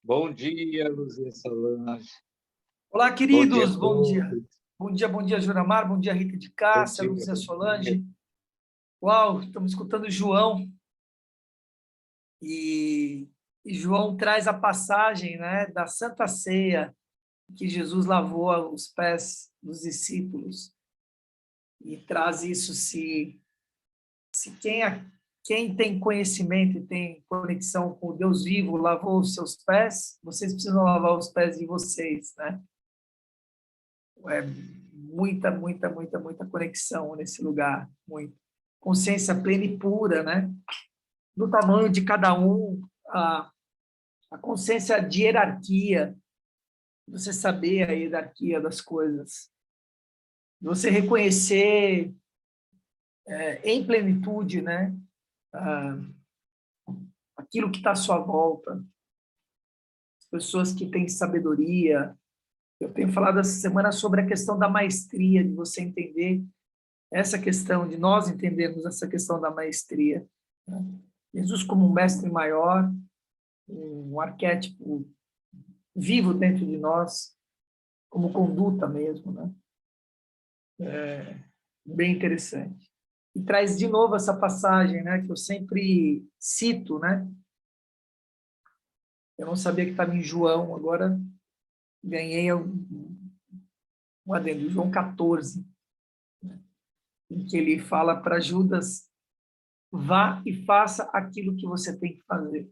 Bom dia, Luzia Solange. Olá, Bom dia a queridos, bom dia. todos. Bom dia, Juramar, bom dia, Rita de Bom Cássia, dia, Lúcia bom dia. Solange. Uau, estamos escutando João, e João traz a passagem, né, da Santa Ceia, que Jesus lavou os pés dos discípulos, e traz isso, se quem tem conhecimento e tem conexão com o Deus vivo lavou os seus pés, vocês precisam lavar os pés de vocês, né? É muita conexão nesse lugar, muito. Consciência plena e pura, né? Do tamanho de cada um, a consciência de hierarquia, você saber a hierarquia das coisas, você reconhecer em plenitude, né? Aquilo que está à sua volta, as pessoas que têm sabedoria. Eu tenho falado essa semana sobre a questão da maestria, de você entender essa questão, de nós entendermos essa questão da maestria, né? Jesus como um mestre maior, um arquétipo vivo dentro de nós, como conduta mesmo, né? Bem interessante. E traz de novo essa passagem, né, que eu sempre cito, né? Eu não sabia que estava em João, agora ganhei um adendo, João 14, né, em que ele fala para Judas: vá e faça aquilo que você tem que fazer.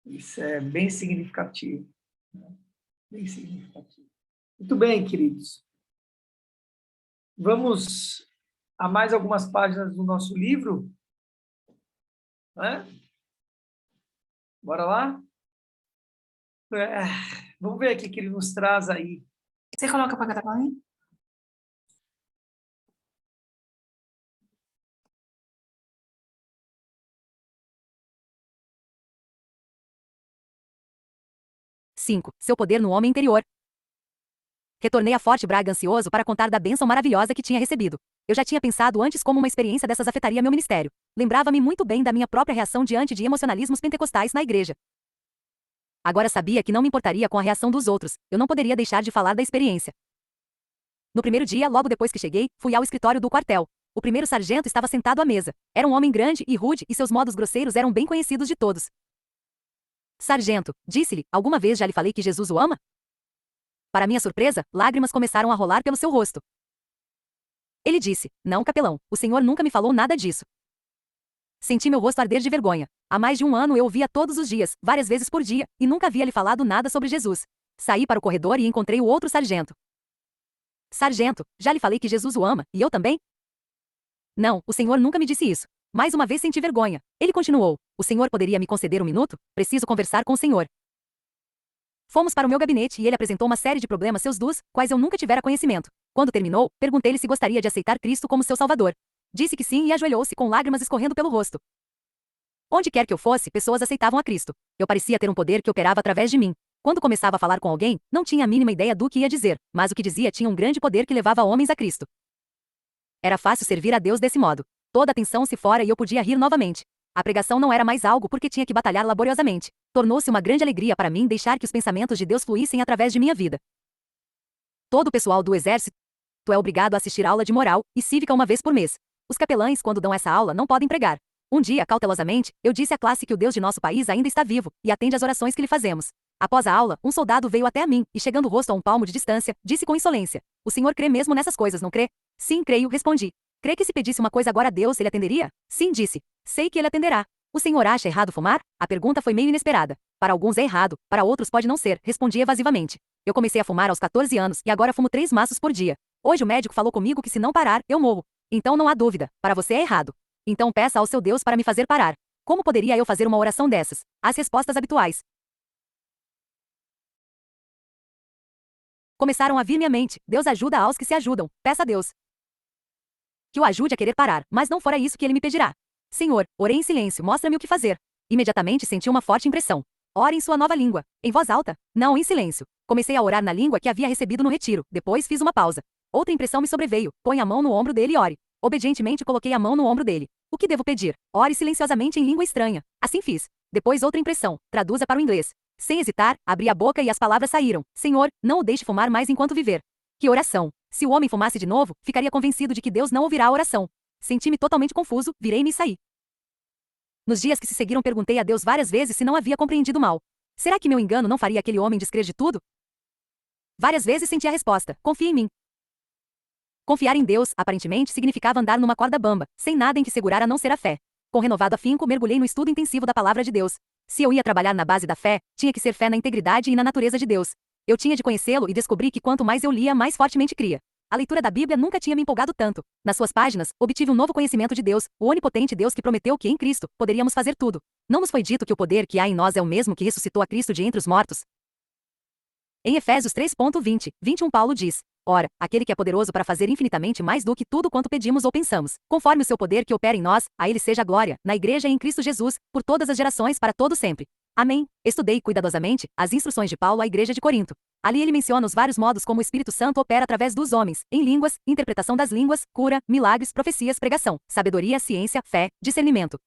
Isso é bem significativo, né? Bem significativo. Muito bem, queridos. Vamos a mais algumas páginas do nosso livro, né? Bora lá? Vamos ver aqui o que ele nos traz aí. Você coloca para gravar aí? Cinco. Seu poder no homem interior. Retornei a Forte Braga ansioso para contar da bênção maravilhosa que tinha recebido. Eu já tinha pensado antes como uma experiência dessas afetaria meu ministério. Lembrava-me muito bem da minha própria reação diante de emocionalismos pentecostais na igreja. Agora sabia que não me importaria com a reação dos outros. Eu não poderia deixar de falar da experiência. No primeiro dia, logo depois que cheguei, fui ao escritório do quartel. O primeiro sargento estava sentado à mesa. Era um homem grande e rude e seus modos grosseiros eram bem conhecidos de todos. Sargento, disse-lhe, alguma vez já lhe falei que Jesus o ama? Para minha surpresa, lágrimas começaram a rolar pelo seu rosto. Ele disse, não, capelão, o senhor nunca me falou nada disso. Senti meu rosto arder de vergonha. Há mais de um ano eu o via todos os dias, várias vezes por dia, e nunca havia lhe falado nada sobre Jesus. Saí para o corredor e encontrei o outro sargento. Sargento, já lhe falei que Jesus o ama, e eu também? Não, o senhor nunca me disse isso. Mais uma vez senti vergonha. Ele continuou, o senhor poderia me conceder um minuto? Preciso conversar com o senhor. Fomos para o meu gabinete e ele apresentou uma série de problemas seus dos quais eu nunca tivera conhecimento. Quando terminou, perguntei-lhe se gostaria de aceitar Cristo como seu Salvador. Disse que sim e ajoelhou-se com lágrimas escorrendo pelo rosto. Onde quer que eu fosse, pessoas aceitavam a Cristo. Eu parecia ter um poder que operava através de mim. Quando começava a falar com alguém, não tinha a mínima ideia do que ia dizer, mas o que dizia tinha um grande poder que levava homens a Cristo. Era fácil servir a Deus desse modo. Toda a tensão se fora e eu podia rir novamente. A pregação não era mais algo porque tinha que batalhar laboriosamente. Tornou-se uma grande alegria para mim deixar que os pensamentos de Deus fluíssem através de minha vida. Todo o pessoal do exército é obrigado a assistir aula de moral e cívica uma vez por mês. Os capelães, quando dão essa aula, não podem pregar. Um dia, cautelosamente, eu disse à classe que o Deus de nosso país ainda está vivo e atende às orações que lhe fazemos. Após a aula, um soldado veio até a mim e, chegando o rosto a um palmo de distância, disse com insolência: o senhor crê mesmo nessas coisas, não crê? Sim, creio, respondi. Crê que se pedisse uma coisa agora a Deus, ele atenderia? Sim, disse. Sei que ele atenderá. O senhor acha errado fumar? A pergunta foi meio inesperada. Para alguns é errado, para outros pode não ser, respondi evasivamente. Eu comecei a fumar aos 14 anos e agora fumo 3 maços por dia. Hoje o médico falou comigo que se não parar, eu morro. Então não há dúvida, para você é errado. Então peça ao seu Deus para me fazer parar. Como poderia eu fazer uma oração dessas? As respostas habituais começaram a vir minha mente. Deus ajuda aos que se ajudam. Peça a Deus que o ajude a querer parar, mas não fora isso que ele me pedirá. Senhor, orei em silêncio, mostra-me o que fazer. Imediatamente senti uma forte impressão. Ore em sua nova língua. Em voz alta? Não, em silêncio. Comecei a orar na língua que havia recebido no retiro. Depois fiz uma pausa. Outra impressão me sobreveio. Põe a mão no ombro dele e ore. Obedientemente coloquei a mão no ombro dele. O que devo pedir? Ore silenciosamente em língua estranha. Assim fiz. Depois outra impressão. Traduza para o inglês. Sem hesitar, abri a boca e as palavras saíram. Senhor, não o deixe fumar mais enquanto viver. Que oração! Se o homem fumasse de novo, ficaria convencido de que Deus não ouvirá a oração. Senti-me totalmente confuso, virei-me e saí. Nos dias que se seguiram perguntei a Deus várias vezes se não havia compreendido mal. Será que meu engano não faria aquele homem descrer de tudo? Várias vezes senti a resposta: confia em mim. Confiar em Deus, aparentemente, significava andar numa corda bamba, sem nada em que segurar a não ser a fé. Com renovado afinco, mergulhei no estudo intensivo da palavra de Deus. Se eu ia trabalhar na base da fé, tinha que ser fé na integridade e na natureza de Deus. Eu tinha de conhecê-lo e descobri que quanto mais eu lia, mais fortemente cria. A leitura da Bíblia nunca tinha me empolgado tanto. Nas suas páginas, obtive um novo conhecimento de Deus, o onipotente Deus que prometeu que em Cristo poderíamos fazer tudo. Não nos foi dito que o poder que há em nós é o mesmo que ressuscitou a Cristo de entre os mortos? Em Efésios 3:20, 21 Paulo diz: Ora, aquele que é poderoso para fazer infinitamente mais do que tudo quanto pedimos ou pensamos, conforme o seu poder que opera em nós, a ele seja a glória, na igreja e em Cristo Jesus, por todas as gerações para todo sempre. Amém. Estudei cuidadosamente as instruções de Paulo à igreja de Corinto. Ali ele menciona os vários modos como o Espírito Santo opera através dos homens, em línguas, interpretação das línguas, cura, milagres, profecias, pregação, sabedoria, ciência, fé, discernimento.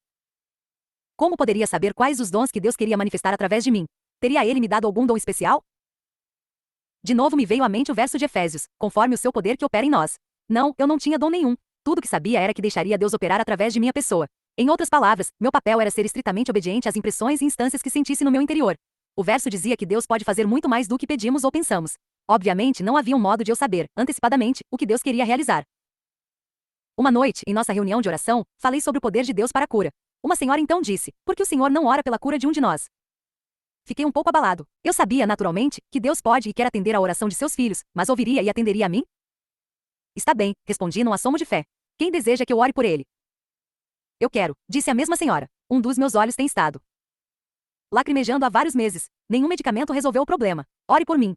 Como poderia saber quais os dons que Deus queria manifestar através de mim? Teria ele me dado algum dom especial? De novo me veio à mente o verso de Efésios, conforme o seu poder que opera em nós. Não, eu não tinha dom nenhum. Tudo que sabia era que deixaria Deus operar através de minha pessoa. Em outras palavras, meu papel era ser estritamente obediente às impressões e instâncias que sentisse no meu interior. O verso dizia que Deus pode fazer muito mais do que pedimos ou pensamos. Obviamente, não havia um modo de eu saber, antecipadamente, o que Deus queria realizar. Uma noite, em nossa reunião de oração, falei sobre o poder de Deus para a cura. Uma senhora então disse: por que o Senhor não ora pela cura de um de nós? Fiquei um pouco abalado. Eu sabia, naturalmente, que Deus pode e quer atender à oração de seus filhos, mas ouviria e atenderia a mim? Está bem, respondi num assomo de fé. Quem deseja que eu ore por ele? Eu quero, disse a mesma senhora. Um dos meus olhos tem estado lacrimejando há vários meses. Nenhum medicamento resolveu o problema. Ore por mim.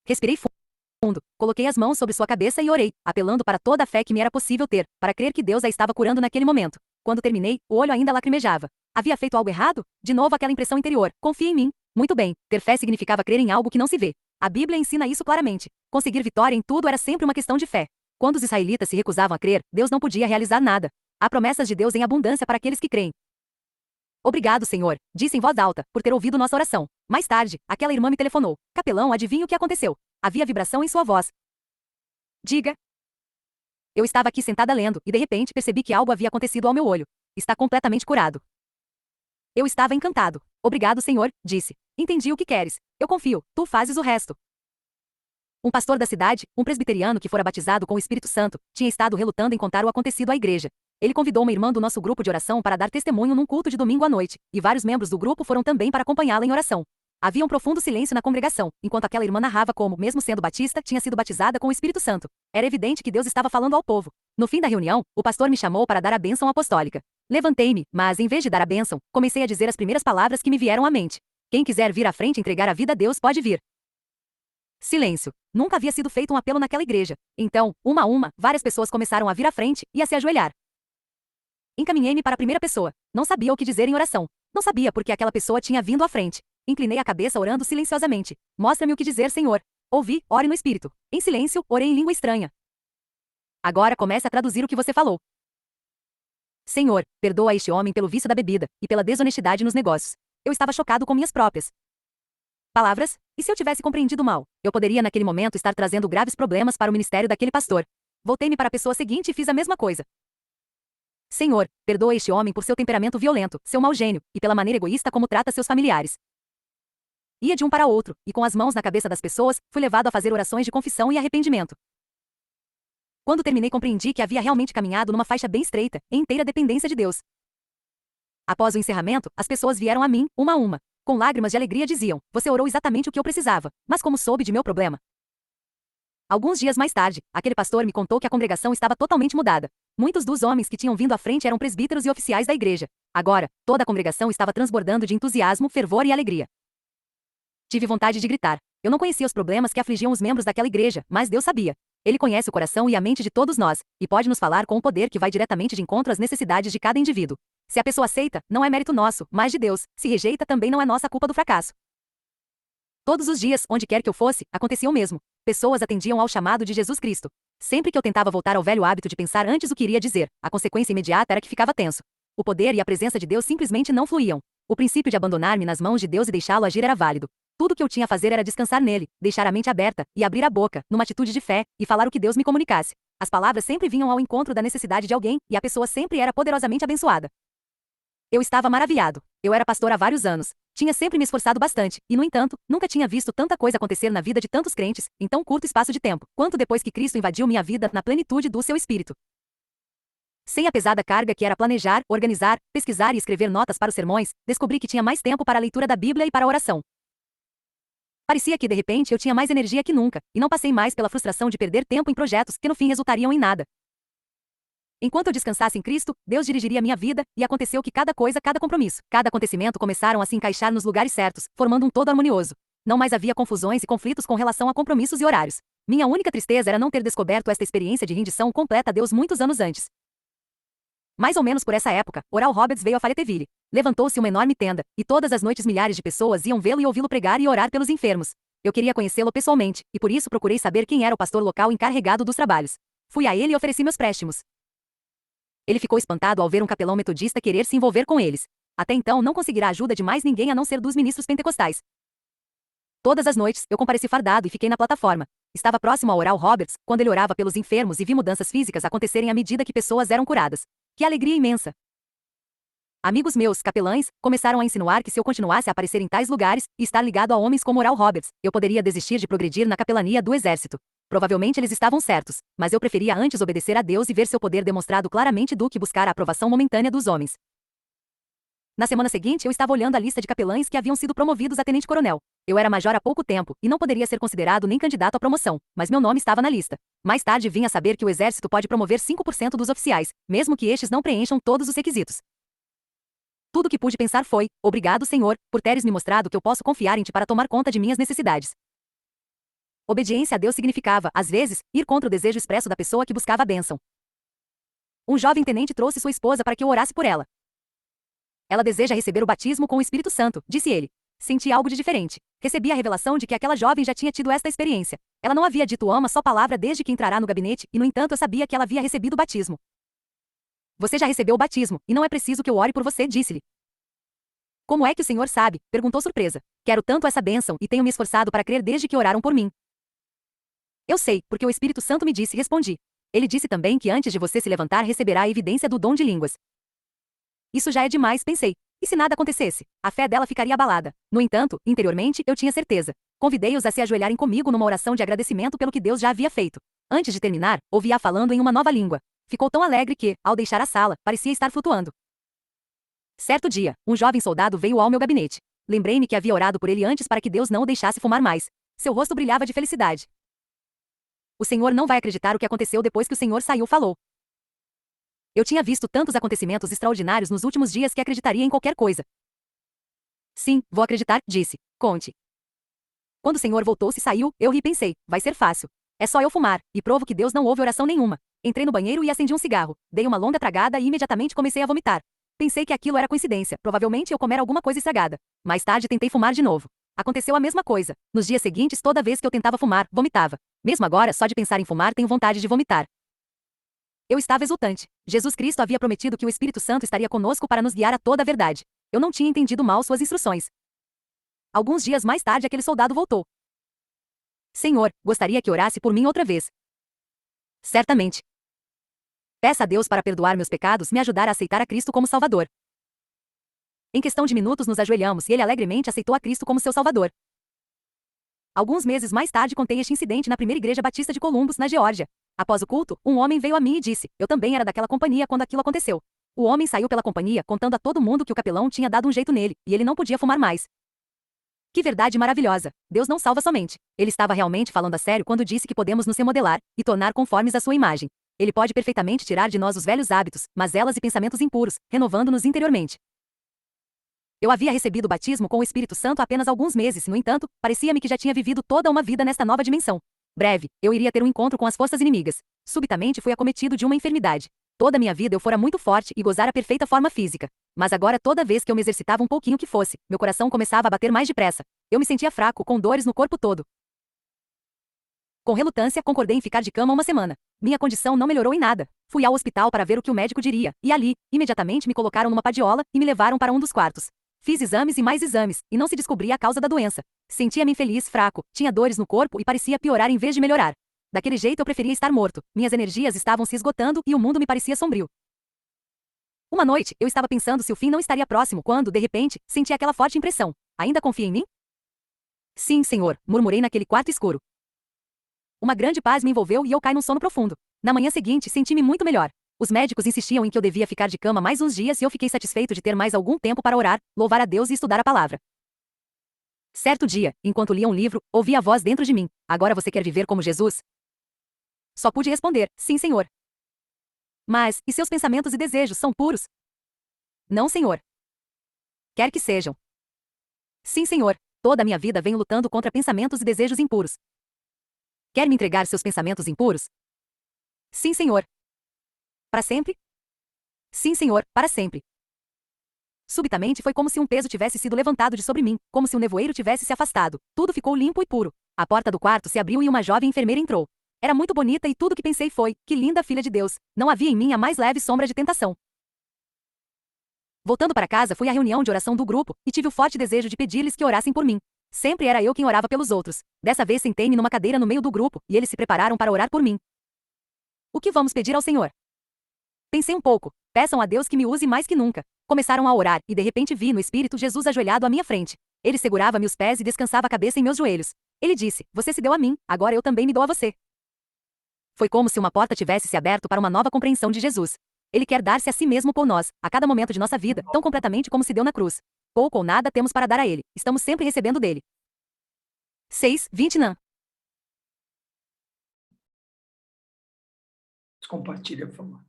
Respirei fundo, coloquei as mãos sobre sua cabeça e orei, apelando para toda a fé que me era possível ter, para crer que Deus a estava curando naquele momento. Quando terminei, o olho ainda lacrimejava. Havia feito algo errado? De novo aquela impressão interior. Confie em mim. Muito bem, ter fé significava crer em algo que não se vê. A Bíblia ensina isso claramente. Conseguir vitória em tudo era sempre uma questão de fé. Quando os israelitas se recusavam a crer, Deus não podia realizar nada. Há promessas de Deus em abundância para aqueles que creem. Obrigado, Senhor, disse em voz alta, por ter ouvido nossa oração. Mais tarde, aquela irmã me telefonou. Capelão, adivinha o que aconteceu? Havia vibração em sua voz. Diga. Eu estava aqui sentada lendo, e de repente percebi que algo havia acontecido ao meu olho. Está completamente curado. Eu estava encantado. Obrigado, Senhor, disse. Entendi o que queres. Eu confio, tu fazes o resto. Um pastor da cidade, um presbiteriano que fora batizado com o Espírito Santo, tinha estado relutando em contar o acontecido à igreja. Ele convidou uma irmã do nosso grupo de oração para dar testemunho num culto de domingo à noite, e vários membros do grupo foram também para acompanhá-la em oração. Havia um profundo silêncio na congregação, enquanto aquela irmã narrava como, mesmo sendo batista, tinha sido batizada com o Espírito Santo. Era evidente que Deus estava falando ao povo. No fim da reunião, o pastor me chamou para dar a bênção apostólica. Levantei-me, mas em vez de dar a bênção, comecei a dizer as primeiras palavras que me vieram à mente. Quem quiser vir à frente e entregar a vida a Deus pode vir. Silêncio. Nunca havia sido feito um apelo naquela igreja. Então, uma a uma, várias pessoas começaram a vir à frente e a se ajoelhar. Encaminhei-me para a primeira pessoa. Não sabia o que dizer em oração. Não sabia por que aquela pessoa tinha vindo à frente. Inclinei a cabeça orando silenciosamente. Mostra-me o que dizer, Senhor. Ouvi, ore no espírito. Em silêncio, orei em língua estranha. Agora comece a traduzir o que você falou. Senhor, perdoa este homem pelo vício da bebida e pela desonestidade nos negócios. Eu estava chocado com minhas próprias palavras, e se eu tivesse compreendido mal, eu poderia naquele momento estar trazendo graves problemas para o ministério daquele pastor. Voltei-me para a pessoa seguinte e fiz a mesma coisa. Senhor, perdoa este homem por seu temperamento violento, seu mau gênio, e pela maneira egoísta como trata seus familiares. Ia de um para outro, e com as mãos na cabeça das pessoas, fui levado a fazer orações de confissão e arrependimento. Quando terminei, compreendi que havia realmente caminhado numa faixa bem estreita, em inteira dependência de Deus. Após o encerramento, as pessoas vieram a mim, uma a uma. Com lágrimas de alegria diziam: você orou exatamente o que eu precisava, mas como soube de meu problema? Alguns dias mais tarde, aquele pastor me contou que a congregação estava totalmente mudada. Muitos dos homens que tinham vindo à frente eram presbíteros e oficiais da igreja. Agora, toda a congregação estava transbordando de entusiasmo, fervor e alegria. Tive vontade de gritar. Eu não conhecia os problemas que afligiam os membros daquela igreja, mas Deus sabia. Ele conhece o coração e a mente de todos nós, e pode nos falar com um poder que vai diretamente de encontro às necessidades de cada indivíduo. Se a pessoa aceita, não é mérito nosso, mas de Deus. Se rejeita, também não é nossa culpa do fracasso. Todos os dias, onde quer que eu fosse, acontecia o mesmo. Pessoas atendiam ao chamado de Jesus Cristo. Sempre que eu tentava voltar ao velho hábito de pensar antes o que iria dizer, a consequência imediata era que ficava tenso. O poder e a presença de Deus simplesmente não fluíam. O princípio de abandonar-me nas mãos de Deus e deixá-lo agir era válido. Tudo o que eu tinha a fazer era descansar nele, deixar a mente aberta, e abrir a boca, numa atitude de fé, e falar o que Deus me comunicasse. As palavras sempre vinham ao encontro da necessidade de alguém, e a pessoa sempre era poderosamente abençoada. Eu estava maravilhado. Eu era pastor há vários anos. Tinha sempre me esforçado bastante, e no entanto, nunca tinha visto tanta coisa acontecer na vida de tantos crentes, em tão curto espaço de tempo, quanto depois que Cristo invadiu minha vida na plenitude do seu Espírito. Sem a pesada carga que era planejar, organizar, pesquisar e escrever notas para os sermões, descobri que tinha mais tempo para a leitura da Bíblia e para a oração. Parecia que, de repente, eu tinha mais energia que nunca, e não passei mais pela frustração de perder tempo em projetos que no fim resultariam em nada. Enquanto eu descansasse em Cristo, Deus dirigiria minha vida, e aconteceu que cada coisa, cada compromisso, cada acontecimento começaram a se encaixar nos lugares certos, formando um todo harmonioso. Não mais havia confusões e conflitos com relação a compromissos e horários. Minha única tristeza era não ter descoberto esta experiência de rendição completa a Deus muitos anos antes. Mais ou menos por essa época, Oral Roberts veio a Fayetteville. Levantou-se uma enorme tenda, e todas as noites milhares de pessoas iam vê-lo e ouvi-lo pregar e orar pelos enfermos. Eu queria conhecê-lo pessoalmente, e por isso procurei saber quem era o pastor local encarregado dos trabalhos. Fui a ele e ofereci meus préstimos. Ele ficou espantado ao ver um capelão metodista querer se envolver com eles. Até então não conseguirá ajuda de mais ninguém a não ser dos ministros pentecostais. Todas as noites, eu compareci fardado e fiquei na plataforma. Estava próximo ao Oral Roberts, quando ele orava pelos enfermos e vi mudanças físicas acontecerem à medida que pessoas eram curadas. Que alegria imensa! Amigos meus, capelães, começaram a insinuar que se eu continuasse a aparecer em tais lugares, e estar ligado a homens como Oral Roberts, eu poderia desistir de progredir na capelania do exército. Provavelmente eles estavam certos, mas eu preferia antes obedecer a Deus e ver seu poder demonstrado claramente do que buscar a aprovação momentânea dos homens. Na semana seguinte, eu estava olhando a lista de capelães que haviam sido promovidos a tenente-coronel. Eu era major há pouco tempo, e não poderia ser considerado nem candidato à promoção, mas meu nome estava na lista. Mais tarde vim a saber que o exército pode promover 5% dos oficiais, mesmo que estes não preencham todos os requisitos. Tudo o que pude pensar foi: obrigado, Senhor, por teres me mostrado que eu posso confiar em Ti para tomar conta de minhas necessidades. Obediência a Deus significava, às vezes, ir contra o desejo expresso da pessoa que buscava a bênção. Um jovem tenente trouxe sua esposa para que eu orasse por ela. Ela deseja receber o batismo com o Espírito Santo, disse ele. Senti algo de diferente. Recebi a revelação de que aquela jovem já tinha tido esta experiência. Ela não havia dito uma só palavra desde que entrará no gabinete, e no entanto eu sabia que ela havia recebido o batismo. Você já recebeu o batismo, e não é preciso que eu ore por você, disse-lhe. Como é que o Senhor sabe? Perguntou surpresa. Quero tanto essa bênção e tenho me esforçado para crer desde que oraram por mim. Eu sei, porque o Espírito Santo me disse, respondi. Ele disse também que antes de você se levantar receberá a evidência do dom de línguas. Isso já é demais, pensei. E se nada acontecesse? A fé dela ficaria abalada. No entanto, interiormente, eu tinha certeza. Convidei-os a se ajoelharem comigo numa oração de agradecimento pelo que Deus já havia feito. Antes de terminar, ouvi-a falando em uma nova língua. Ficou tão alegre que, ao deixar a sala, parecia estar flutuando. Certo dia, um jovem soldado veio ao meu gabinete. Lembrei-me que havia orado por ele antes para que Deus não o deixasse fumar mais. Seu rosto brilhava de felicidade. O Senhor não vai acreditar o que aconteceu depois que o Senhor saiu, falou. Eu tinha visto tantos acontecimentos extraordinários nos últimos dias que acreditaria em qualquer coisa. Sim, vou acreditar, disse. Conte. Quando o Senhor voltou-se e saiu, eu ri e pensei, vai ser fácil. É só eu fumar, e provo que Deus não ouve oração nenhuma. Entrei no banheiro e acendi um cigarro. Dei uma longa tragada e imediatamente comecei a vomitar. Pensei que aquilo era coincidência, provavelmente eu comer alguma coisa estragada. Mais tarde tentei fumar de novo. Aconteceu a mesma coisa. Nos dias seguintes, toda vez que eu tentava fumar, vomitava. Mesmo agora, só de pensar em fumar, tenho vontade de vomitar. Eu estava exultante. Jesus Cristo havia prometido que o Espírito Santo estaria conosco para nos guiar a toda a verdade. Eu não tinha entendido mal suas instruções. Alguns dias mais tarde, aquele soldado voltou. Senhor, gostaria que orasse por mim outra vez. Certamente. Peça a Deus para perdoar meus pecados e me ajudar a aceitar a Cristo como Salvador. Em questão de minutos nos ajoelhamos e ele alegremente aceitou a Cristo como seu Salvador. Alguns meses mais tarde contei este incidente na primeira igreja batista de Columbus, na Geórgia. Após o culto, um homem veio a mim e disse, eu também era daquela companhia quando aquilo aconteceu. O homem saiu pela companhia contando a todo mundo que o capelão tinha dado um jeito nele, e ele não podia fumar mais. Que verdade maravilhosa! Deus não salva somente. Ele estava realmente falando a sério quando disse que podemos nos remodelar e tornar conformes à sua imagem. Ele pode perfeitamente tirar de nós os velhos hábitos, mazelas e pensamentos impuros, renovando-nos interiormente. Eu havia recebido o batismo com o Espírito Santo há apenas alguns meses, no entanto, parecia-me que já tinha vivido toda uma vida nesta nova dimensão. Breve, eu iria ter um encontro com as forças inimigas. Subitamente fui acometido de uma enfermidade. Toda a minha vida eu fora muito forte e gozara perfeita forma física. Mas agora toda vez que eu me exercitava um pouquinho que fosse, meu coração começava a bater mais depressa. Eu me sentia fraco, com dores no corpo todo. Com relutância, concordei em ficar de cama uma semana. Minha condição não melhorou em nada. Fui ao hospital para ver o que o médico diria, e ali, imediatamente me colocaram numa padiola e me levaram para um dos quartos. Fiz exames e mais exames, e não se descobria a causa da doença. Sentia-me infeliz, fraco, tinha dores no corpo e parecia piorar em vez de melhorar. Daquele jeito eu preferia estar morto. Minhas energias estavam se esgotando e o mundo me parecia sombrio. Uma noite, eu estava pensando se o fim não estaria próximo quando, de repente, senti aquela forte impressão. Ainda confia em mim? Sim, senhor, murmurei naquele quarto escuro. Uma grande paz me envolveu e eu caí num sono profundo. Na manhã seguinte, senti-me muito melhor. Os médicos insistiam em que eu devia ficar de cama mais uns dias e eu fiquei satisfeito de ter mais algum tempo para orar, louvar a Deus e estudar a palavra. Certo dia, enquanto lia um livro, ouvi a voz dentro de mim. Agora você quer viver como Jesus? Só pude responder, sim, senhor. Mas, e seus pensamentos e desejos são puros? Não, senhor. Quer que sejam. Sim, senhor. Toda a minha vida venho lutando contra pensamentos e desejos impuros. Quer me entregar seus pensamentos impuros? Sim, senhor. Para sempre? Sim, senhor, para sempre. Subitamente foi como se um peso tivesse sido levantado de sobre mim, como se um nevoeiro tivesse se afastado. Tudo ficou limpo e puro. A porta do quarto se abriu e uma jovem enfermeira entrou. Era muito bonita e tudo que pensei foi, que linda filha de Deus. Não havia em mim a mais leve sombra de tentação. Voltando para casa, fui à reunião de oração do grupo e tive o forte desejo de pedir-lhes que orassem por mim. Sempre era eu quem orava pelos outros. Dessa vez sentei-me numa cadeira no meio do grupo e eles se prepararam para orar por mim. O que vamos pedir ao Senhor? Pensei um pouco. Peçam a Deus que me use mais que nunca. Começaram a orar e de repente vi no Espírito Jesus ajoelhado à minha frente. Ele segurava-me os pés e descansava a cabeça em meus joelhos. Ele disse, você se deu a mim, agora eu também me dou a você. Foi como se uma porta tivesse se aberto para uma nova compreensão de Jesus. Ele quer dar-se a si mesmo por nós, a cada momento de nossa vida, tão completamente como se deu na cruz. Pouco ou nada temos para dar a Ele, estamos sempre recebendo dele. 6, 20 Nan. Compartilha, por favor.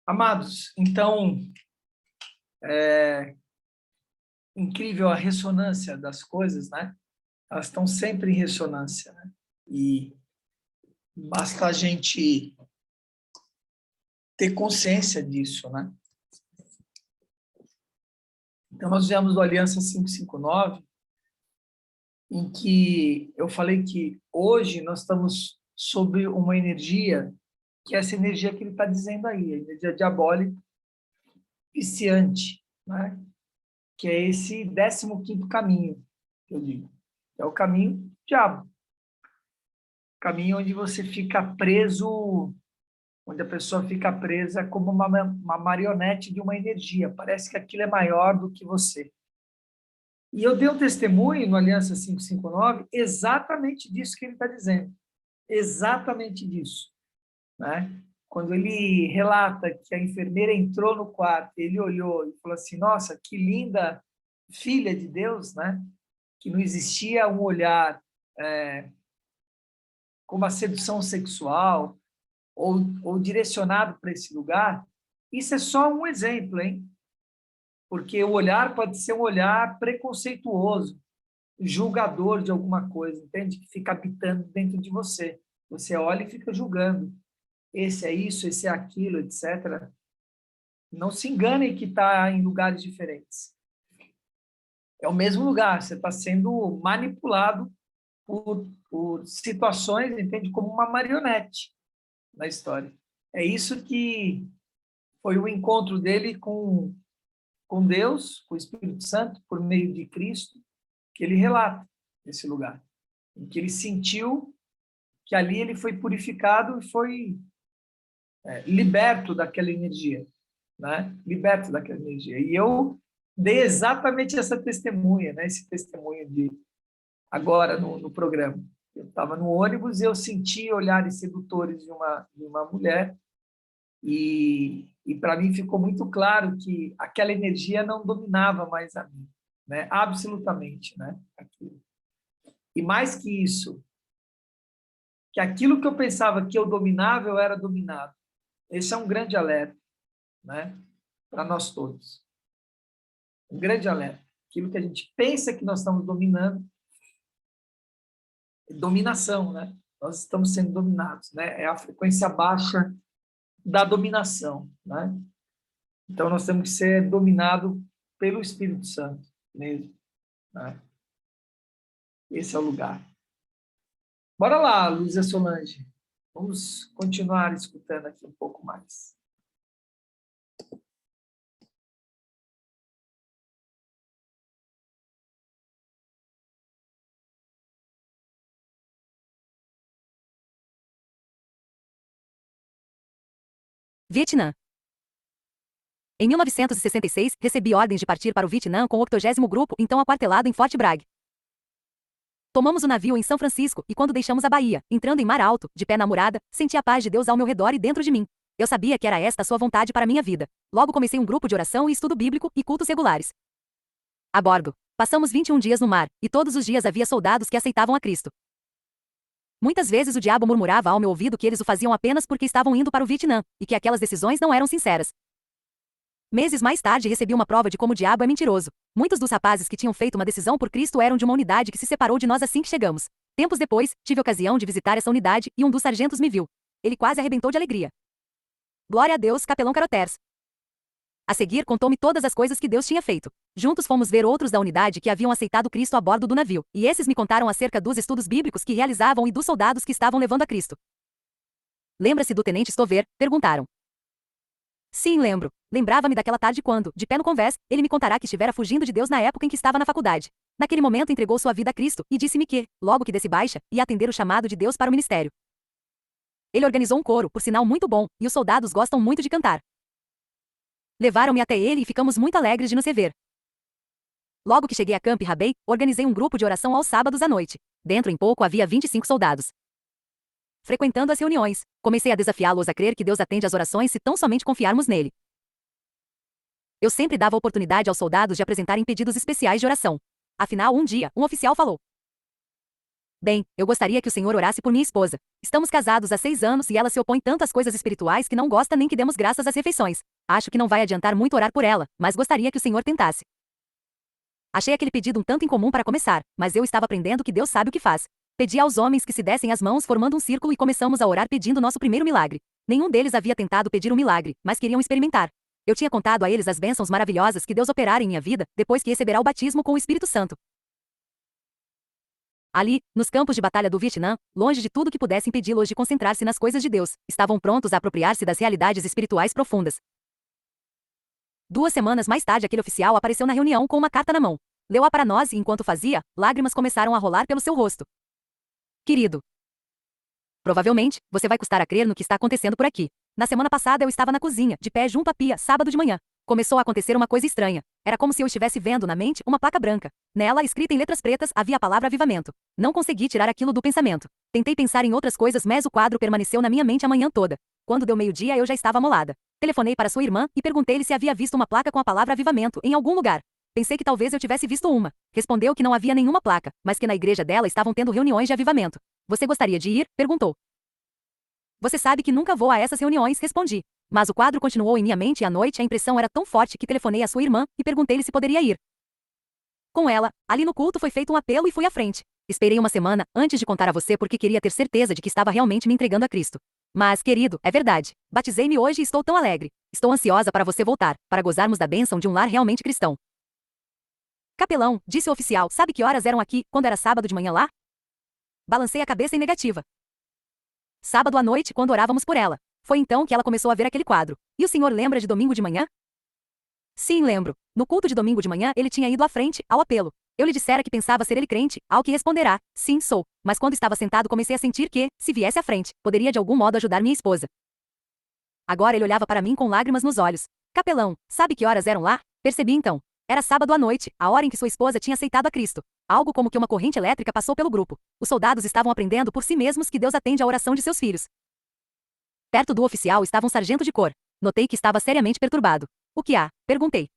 Amados, então, incrível a ressonância das coisas, né? Elas estão sempre em ressonância, né? E basta a gente ter consciência disso, né? Então, nós viemos do Aliança 559, em que eu falei que hoje nós estamos sob uma energia, que é essa energia que ele está dizendo aí, a energia diabólica, viciante, né? Que é esse 15º caminho, que eu digo. É o caminho do diabo. Caminho onde você fica preso, onde a pessoa fica presa como uma marionete de uma energia. Parece que aquilo é maior do que você. E eu dei um testemunho no Aliança 559 exatamente disso que ele está dizendo. Exatamente disso. Né? Quando ele relata que a enfermeira entrou no quarto, ele olhou e falou assim, nossa, que linda filha de Deus, né? Que não existia um olhar como a sedução sexual ou direcionado para esse lugar. Isso é só um exemplo, hein? Porque o olhar pode ser um olhar preconceituoso, julgador de alguma coisa, entende? Que fica habitando dentro de você. Você olha e fica julgando. Esse é isso, esse é aquilo, etc. Não se engane que está em lugares diferentes. É o mesmo lugar, você está sendo manipulado por situações, entende? Como uma marionete na história. É isso que foi o encontro dele com Deus, com o Espírito Santo, por meio de Cristo, que ele relata nesse lugar, em que ele sentiu que ali ele foi purificado e foi liberto daquela energia, né? Liberto daquela energia. E eu dei exatamente essa testemunha, né? Esse testemunho de agora no programa. Eu estava no ônibus e eu senti olhares sedutores de uma mulher e para mim ficou muito claro que aquela energia não dominava mais a mim, né? Absolutamente, né? Aquilo. E mais que isso, que aquilo que eu pensava que eu dominava, eu era dominado. Esse é um grande alerta, né? Para nós todos. Um grande alerta. Aquilo que a gente pensa que nós estamos dominando, é dominação, né? Nós estamos sendo dominados, né? É a frequência baixa da dominação, né? Então, nós temos que ser dominados pelo Espírito Santo mesmo, né? Esse é o lugar. Bora lá, Lúcia Solange. Vamos continuar escutando aqui um pouco mais. Vietnã. Em 1966, recebi ordens de partir para o Vietnã com o 80º Grupo, então aquartelado em Fort Bragg. Tomamos o navio em São Francisco e quando deixamos a Bahia, entrando em mar alto, de pé na murada, senti a paz de Deus ao meu redor e dentro de mim. Eu sabia que era esta a sua vontade para minha vida. Logo comecei um grupo de oração e estudo bíblico e cultos regulares. A bordo, passamos 21 dias no mar, e todos os dias havia soldados que aceitavam a Cristo. Muitas vezes o diabo murmurava ao meu ouvido que eles o faziam apenas porque estavam indo para o Vietnã, e que aquelas decisões não eram sinceras. Meses mais tarde recebi uma prova de como o diabo é mentiroso. Muitos dos rapazes que tinham feito uma decisão por Cristo eram de uma unidade que se separou de nós assim que chegamos. Tempos depois, tive a ocasião de visitar essa unidade e um dos sargentos me viu. Ele quase arrebentou de alegria. Glória a Deus, capelão Caroters. A seguir, contou-me todas as coisas que Deus tinha feito. Juntos fomos ver outros da unidade que haviam aceitado Cristo a bordo do navio, e esses me contaram acerca dos estudos bíblicos que realizavam e dos soldados que estavam levando a Cristo. Lembra-se do tenente Stover? Perguntaram. Sim, lembro. Lembrava-me daquela tarde quando, de pé no convés, ele me contará que estivera fugindo de Deus na época em que estava na faculdade. Naquele momento entregou sua vida a Cristo e disse-me que, logo que desse baixa, ia atender o chamado de Deus para o ministério. Ele organizou um coro, por sinal muito bom, e os soldados gostam muito de cantar. Levaram-me até ele e ficamos muito alegres de nos rever. Logo que cheguei a Camp Rabei, organizei um grupo de oração aos sábados à noite. Dentro em pouco havia 25 soldados. Frequentando as reuniões, comecei a desafiá-los a crer que Deus atende às orações se tão somente confiarmos nele. Eu sempre dava oportunidade aos soldados de apresentarem pedidos especiais de oração. Afinal, um dia, um oficial falou: Bem, eu gostaria que o senhor orasse por minha esposa. Estamos casados há 6 anos e ela se opõe tanto às coisas espirituais que não gosta nem que demos graças às refeições. Acho que não vai adiantar muito orar por ela, mas gostaria que o senhor tentasse. Achei aquele pedido um tanto incomum para começar, mas eu estava aprendendo que Deus sabe o que faz. Pedi aos homens que se dessem as mãos formando um círculo e começamos a orar pedindo nosso primeiro milagre. Nenhum deles havia tentado pedir um milagre, mas queriam experimentar. Eu tinha contado a eles as bênçãos maravilhosas que Deus operara em minha vida, depois que receberá o batismo com o Espírito Santo. Ali, nos campos de batalha do Vietnã, longe de tudo que pudesse impedi-los de concentrar-se nas coisas de Deus, estavam prontos a apropriar-se das realidades espirituais profundas. 2 semanas mais tarde aquele oficial apareceu na reunião com uma carta na mão. Leu-a para nós e enquanto fazia, lágrimas começaram a rolar pelo seu rosto. Querido, provavelmente, você vai custar a crer no que está acontecendo por aqui. Na semana passada eu estava na cozinha, de pé junto à pia, sábado de manhã. Começou a acontecer uma coisa estranha. Era como se eu estivesse vendo na mente uma placa branca. Nela, escrita em letras pretas, havia a palavra avivamento. Não consegui tirar aquilo do pensamento. Tentei pensar em outras coisas, mas o quadro permaneceu na minha mente a manhã toda. Quando deu meio-dia eu já estava amolada. Telefonei para sua irmã e perguntei-lhe se havia visto uma placa com a palavra avivamento em algum lugar. Pensei que talvez eu tivesse visto uma. Respondeu que não havia nenhuma placa, mas que na igreja dela estavam tendo reuniões de avivamento. Você gostaria de ir? Perguntou. Você sabe que nunca vou a essas reuniões, respondi. Mas o quadro continuou em minha mente e à noite a impressão era tão forte que telefonei à sua irmã e perguntei-lhe se poderia ir. Com ela, ali no culto foi feito um apelo e fui à frente. Esperei uma semana antes de contar a você porque queria ter certeza de que estava realmente me entregando a Cristo. Mas, querido, é verdade. Batizei-me hoje e estou tão alegre. Estou ansiosa para você voltar, para gozarmos da bênção de um lar realmente cristão. Capelão, disse o oficial, sabe que horas eram aqui, quando era sábado de manhã lá? Balancei a cabeça em negativa. Sábado à noite, quando orávamos por ela. Foi então que ela começou a ver aquele quadro. E o senhor lembra de domingo de manhã? Sim, lembro. No culto de domingo de manhã, ele tinha ido à frente, ao apelo. Eu lhe dissera que pensava ser ele crente, ao que responderá: sim, sou. Mas quando estava sentado comecei a sentir que, se viesse à frente, poderia de algum modo ajudar minha esposa. Agora ele olhava para mim com lágrimas nos olhos. Capelão, sabe que horas eram lá? Percebi então. Era sábado à noite, a hora em que sua esposa tinha aceitado a Cristo. Algo como que uma corrente elétrica passou pelo grupo. Os soldados estavam aprendendo por si mesmos que Deus atende à oração de seus filhos. Perto do oficial estava um sargento de cor. Notei que estava seriamente perturbado. O que há? Perguntei.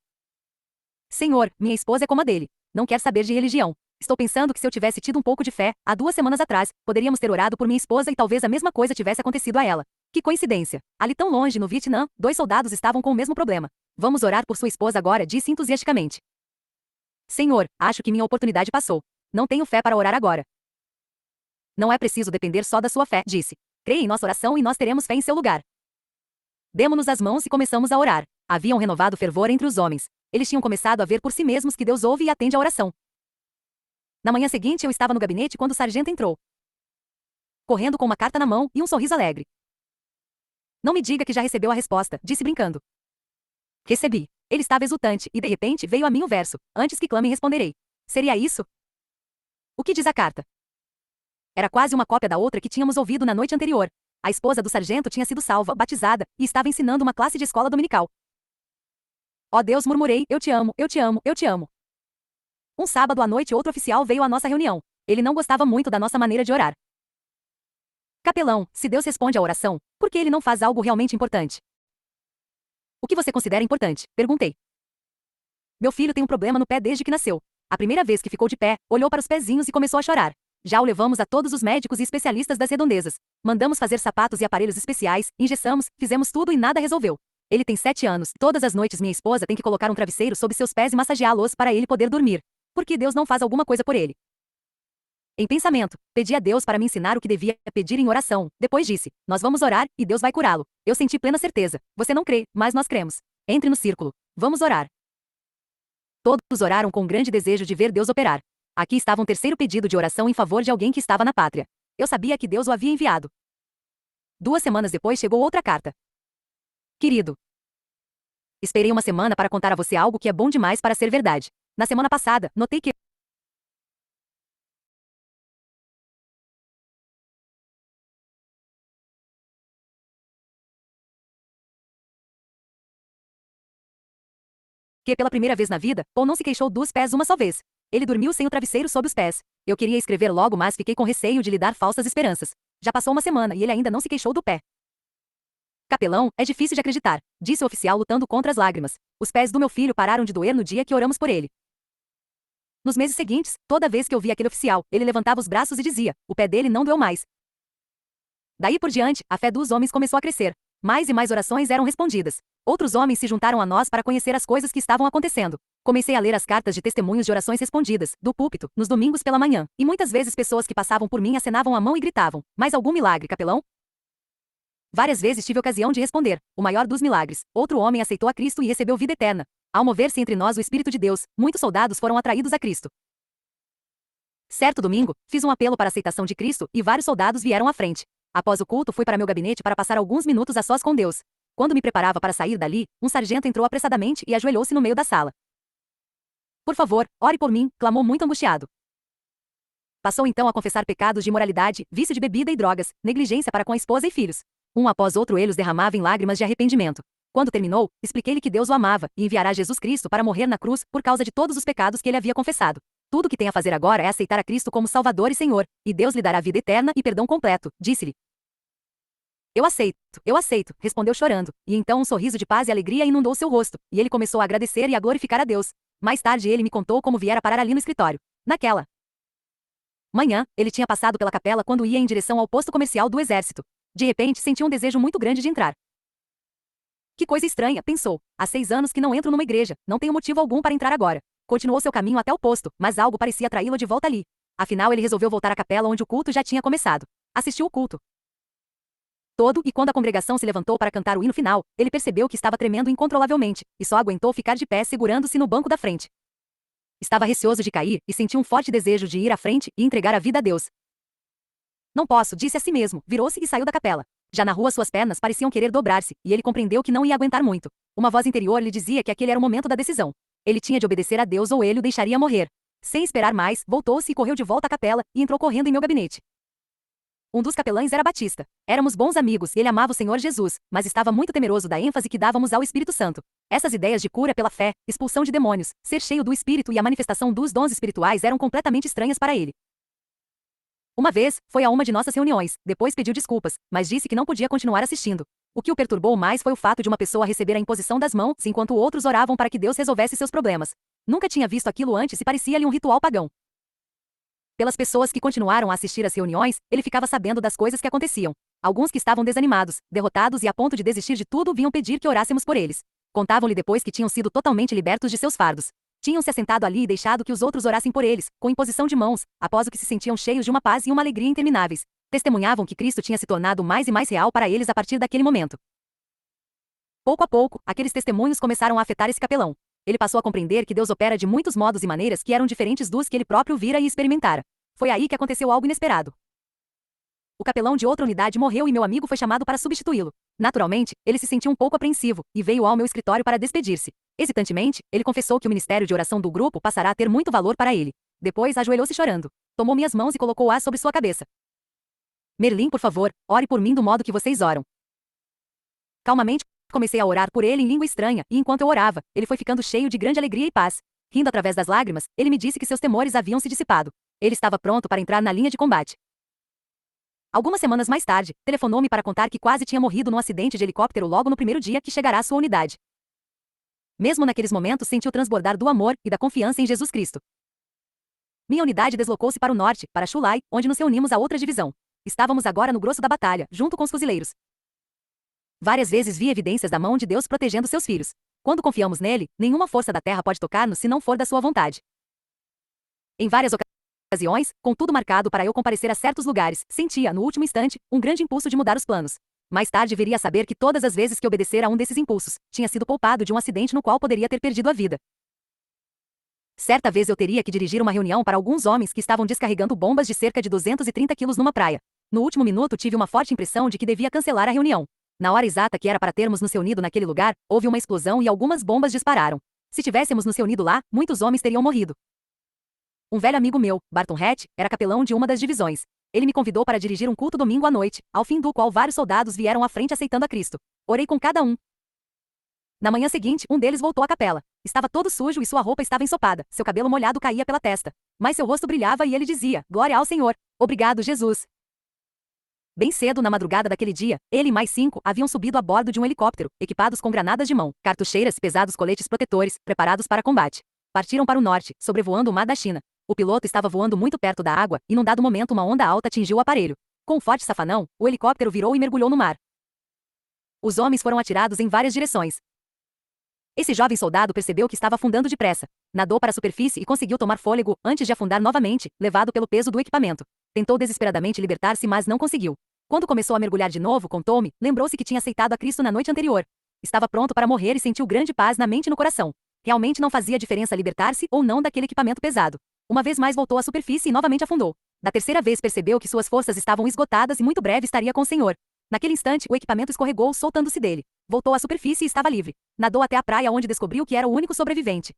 Senhor, minha esposa é como a dele. Não quer saber de religião. Estou pensando que se eu tivesse tido um pouco de fé, há 2 semanas atrás, poderíamos ter orado por minha esposa e talvez a mesma coisa tivesse acontecido a ela. Que coincidência. Ali tão longe, no Vietnã, 2 soldados estavam com o mesmo problema. Vamos orar por sua esposa agora, disse entusiasticamente. Senhor, acho que minha oportunidade passou. Não tenho fé para orar agora. Não é preciso depender só da sua fé, disse. Creia em nossa oração e nós teremos fé em seu lugar. Demo-nos as mãos e começamos a orar. Havia um renovado fervor entre os homens. Eles tinham começado a ver por si mesmos que Deus ouve e atende a oração. Na manhã seguinte eu estava no gabinete quando o sargento entrou. Correndo com uma carta na mão e um sorriso alegre. Não me diga que já recebeu a resposta, disse brincando. Recebi. Ele estava exultante e de repente veio a mim o verso: antes que clamem responderei. Seria isso? O que diz a carta? Era quase uma cópia da outra que tínhamos ouvido na noite anterior. A esposa do sargento tinha sido salva, batizada, e estava ensinando uma classe de escola dominical. Ó Deus, murmurei, eu te amo, eu te amo, eu te amo. Um sábado à noite outro oficial veio à nossa reunião. Ele não gostava muito da nossa maneira de orar. Capelão, se Deus responde à oração, por que ele não faz algo realmente importante? O que você considera importante? Perguntei. Meu filho tem um problema no pé desde que nasceu. A primeira vez que ficou de pé, olhou para os pezinhos e começou a chorar. Já o levamos a todos os médicos e especialistas das redondezas. Mandamos fazer sapatos e aparelhos especiais, engessamos, fizemos tudo e nada resolveu. Ele tem 7 anos. Todas as noites minha esposa tem que colocar um travesseiro sob seus pés e massageá-los para ele poder dormir. Por que Deus não faz alguma coisa por ele? Em pensamento, pedi a Deus para me ensinar o que devia pedir em oração. Depois disse, nós vamos orar, e Deus vai curá-lo. Eu senti plena certeza. Você não crê, mas nós cremos. Entre no círculo. Vamos orar. Todos oraram com grande desejo de ver Deus operar. Aqui estava um terceiro pedido de oração em favor de alguém que estava na pátria. Eu sabia que Deus o havia enviado. 2 semanas depois chegou outra carta. Querido, esperei uma semana para contar a você algo que é bom demais para ser verdade. Na semana passada, notei que pela primeira vez na vida, Paul não se queixou dos pés uma só vez. Ele dormiu sem o travesseiro sob os pés. Eu queria escrever logo, mas fiquei com receio de lhe dar falsas esperanças. Já passou uma semana e ele ainda não se queixou do pé. Capelão, é difícil de acreditar, disse o oficial lutando contra as lágrimas. Os pés do meu filho pararam de doer no dia que oramos por ele. Nos meses seguintes, toda vez que eu via aquele oficial, ele levantava os braços e dizia, o pé dele não doeu mais. Daí por diante, a fé dos homens começou a crescer. Mais e mais orações eram respondidas. Outros homens se juntaram a nós para conhecer as coisas que estavam acontecendo. Comecei a ler as cartas de testemunhos de orações respondidas, do púlpito, nos domingos pela manhã, e muitas vezes pessoas que passavam por mim acenavam a mão e gritavam, mais algum milagre, capelão? Várias vezes tive ocasião de responder, o maior dos milagres, outro homem aceitou a Cristo e recebeu vida eterna. Ao mover-se entre nós o Espírito de Deus, muitos soldados foram atraídos a Cristo. Certo domingo, fiz um apelo para a aceitação de Cristo e vários soldados vieram à frente. Após o culto fui para meu gabinete para passar alguns minutos a sós com Deus. Quando me preparava para sair dali, um sargento entrou apressadamente e ajoelhou-se no meio da sala. Por favor, ore por mim, clamou muito angustiado. Passou então a confessar pecados de imoralidade, vício de bebida e drogas, negligência para com a esposa e filhos. Um após outro ele os derramava em lágrimas de arrependimento. Quando terminou, expliquei-lhe que Deus o amava e enviará Jesus Cristo para morrer na cruz por causa de todos os pecados que ele havia confessado. Tudo o que tem a fazer agora é aceitar a Cristo como Salvador e Senhor, e Deus lhe dará vida eterna e perdão completo, disse-lhe. Eu aceito, respondeu chorando, e então um sorriso de paz e alegria inundou seu rosto, e ele começou a agradecer e a glorificar a Deus. Mais tarde ele me contou como viera parar ali no escritório. Naquela manhã, ele tinha passado pela capela quando ia em direção ao posto comercial do exército. De repente sentiu um desejo muito grande de entrar. Que coisa estranha, pensou. Há 6 anos que não entro numa igreja, não tenho motivo algum para entrar agora. Continuou seu caminho até o posto, mas algo parecia atraí-lo de volta ali. Afinal ele resolveu voltar à capela onde o culto já tinha começado. Assistiu o culto todo e quando a congregação se levantou para cantar o hino final, ele percebeu que estava tremendo incontrolavelmente, e só aguentou ficar de pé segurando-se no banco da frente. Estava receoso de cair, e sentiu um forte desejo de ir à frente e entregar a vida a Deus. Não posso, disse a si mesmo, virou-se e saiu da capela. Já na rua suas pernas pareciam querer dobrar-se, e ele compreendeu que não ia aguentar muito. Uma voz interior lhe dizia que aquele era o momento da decisão. Ele tinha de obedecer a Deus ou ele o deixaria morrer. Sem esperar mais, voltou-se e correu de volta à capela, e entrou correndo em meu gabinete. Um dos capelães era Batista. Éramos bons amigos e ele amava o Senhor Jesus, mas estava muito temeroso da ênfase que dávamos ao Espírito Santo. Essas ideias de cura pela fé, expulsão de demônios, ser cheio do Espírito e a manifestação dos dons espirituais eram completamente estranhas para ele. Uma vez, foi a uma de nossas reuniões, depois pediu desculpas, mas disse que não podia continuar assistindo. O que o perturbou mais foi o fato de uma pessoa receber a imposição das mãos enquanto outros oravam para que Deus resolvesse seus problemas. Nunca tinha visto aquilo antes e parecia-lhe um ritual pagão. Pelas pessoas que continuaram a assistir às reuniões, ele ficava sabendo das coisas que aconteciam. Alguns que estavam desanimados, derrotados e a ponto de desistir de tudo vinham pedir que orássemos por eles. Contavam-lhe depois que tinham sido totalmente libertos de seus fardos. Tinham se assentado ali e deixado que os outros orassem por eles, com imposição de mãos, após o que se sentiam cheios de uma paz e uma alegria intermináveis. Testemunhavam que Cristo tinha se tornado mais e mais real para eles a partir daquele momento. Pouco a pouco, aqueles testemunhos começaram a afetar esse capelão. Ele passou a compreender que Deus opera de muitos modos e maneiras que eram diferentes dos que ele próprio vira e experimentara. Foi aí que aconteceu algo inesperado. O capelão de outra unidade morreu e meu amigo foi chamado para substituí-lo. Naturalmente, ele se sentiu um pouco apreensivo, e veio ao meu escritório para despedir-se. Hesitantemente, ele confessou que o ministério de oração do grupo passará a ter muito valor para ele. Depois ajoelhou-se chorando. Tomou minhas mãos e colocou-as sobre sua cabeça. Merlin, por favor, ore por mim do modo que vocês oram. Calmamente, comecei a orar por ele em língua estranha, e enquanto eu orava, ele foi ficando cheio de grande alegria e paz. Rindo através das lágrimas, ele me disse que seus temores haviam se dissipado. Ele estava pronto para entrar na linha de combate. Algumas semanas mais tarde, telefonou-me para contar que quase tinha morrido num acidente de helicóptero logo no primeiro dia que chegará à sua unidade. Mesmo naqueles momentos sentiu transbordar do amor e da confiança em Jesus Cristo. Minha unidade deslocou-se para o norte, para Chulai, onde nos reunimos a outra divisão. Estávamos agora no grosso da batalha, junto com os fuzileiros. Várias vezes vi evidências da mão de Deus protegendo seus filhos. Quando confiamos nele, nenhuma força da terra pode tocar-nos se não for da sua vontade. Em várias ocasiões, com tudo marcado para eu comparecer a certos lugares, sentia, no último instante, um grande impulso de mudar os planos. Mais tarde viria a saber que todas as vezes que obedecera a um desses impulsos, tinha sido poupado de um acidente no qual poderia ter perdido a vida. Certa vez eu teria que dirigir uma reunião para alguns homens que estavam descarregando bombas de cerca de 230 quilos numa praia. No último minuto tive uma forte impressão de que devia cancelar a reunião. Na hora exata que era para termos nos reunido naquele lugar, houve uma explosão e algumas bombas dispararam. Se tivéssemos nos reunido lá, muitos homens teriam morrido. Um velho amigo meu, Barton Hatch, era capelão de uma das divisões. Ele me convidou para dirigir um culto domingo à noite, ao fim do qual vários soldados vieram à frente aceitando a Cristo. Orei com cada um. Na manhã seguinte, um deles voltou à capela. Estava todo sujo e sua roupa estava ensopada, seu cabelo molhado caía pela testa. Mas seu rosto brilhava e ele dizia, glória ao Senhor. Obrigado, Jesus. Bem cedo na madrugada daquele dia, ele e mais 5 haviam subido a bordo de um helicóptero, equipados com granadas de mão, cartucheiras e pesados coletes protetores, preparados para combate. Partiram para o norte, sobrevoando o mar da China. O piloto estava voando muito perto da água, e num dado momento uma onda alta atingiu o aparelho. Com um forte safanão, o helicóptero virou e mergulhou no mar. Os homens foram atirados em várias direções. Esse jovem soldado percebeu que estava afundando depressa. Nadou para a superfície e conseguiu tomar fôlego antes de afundar novamente, levado pelo peso do equipamento. Tentou desesperadamente libertar-se, mas não conseguiu. Quando começou a mergulhar de novo, contou-me, lembrou-se que tinha aceitado a Cristo na noite anterior. Estava pronto para morrer e sentiu grande paz na mente e no coração. Realmente não fazia diferença libertar-se ou não daquele equipamento pesado. Uma vez mais voltou à superfície e novamente afundou. Da terceira vez percebeu que suas forças estavam esgotadas e muito breve estaria com o Senhor. Naquele instante, o equipamento escorregou, soltando-se dele. Voltou à superfície e estava livre. Nadou até a praia onde descobriu que era o único sobrevivente.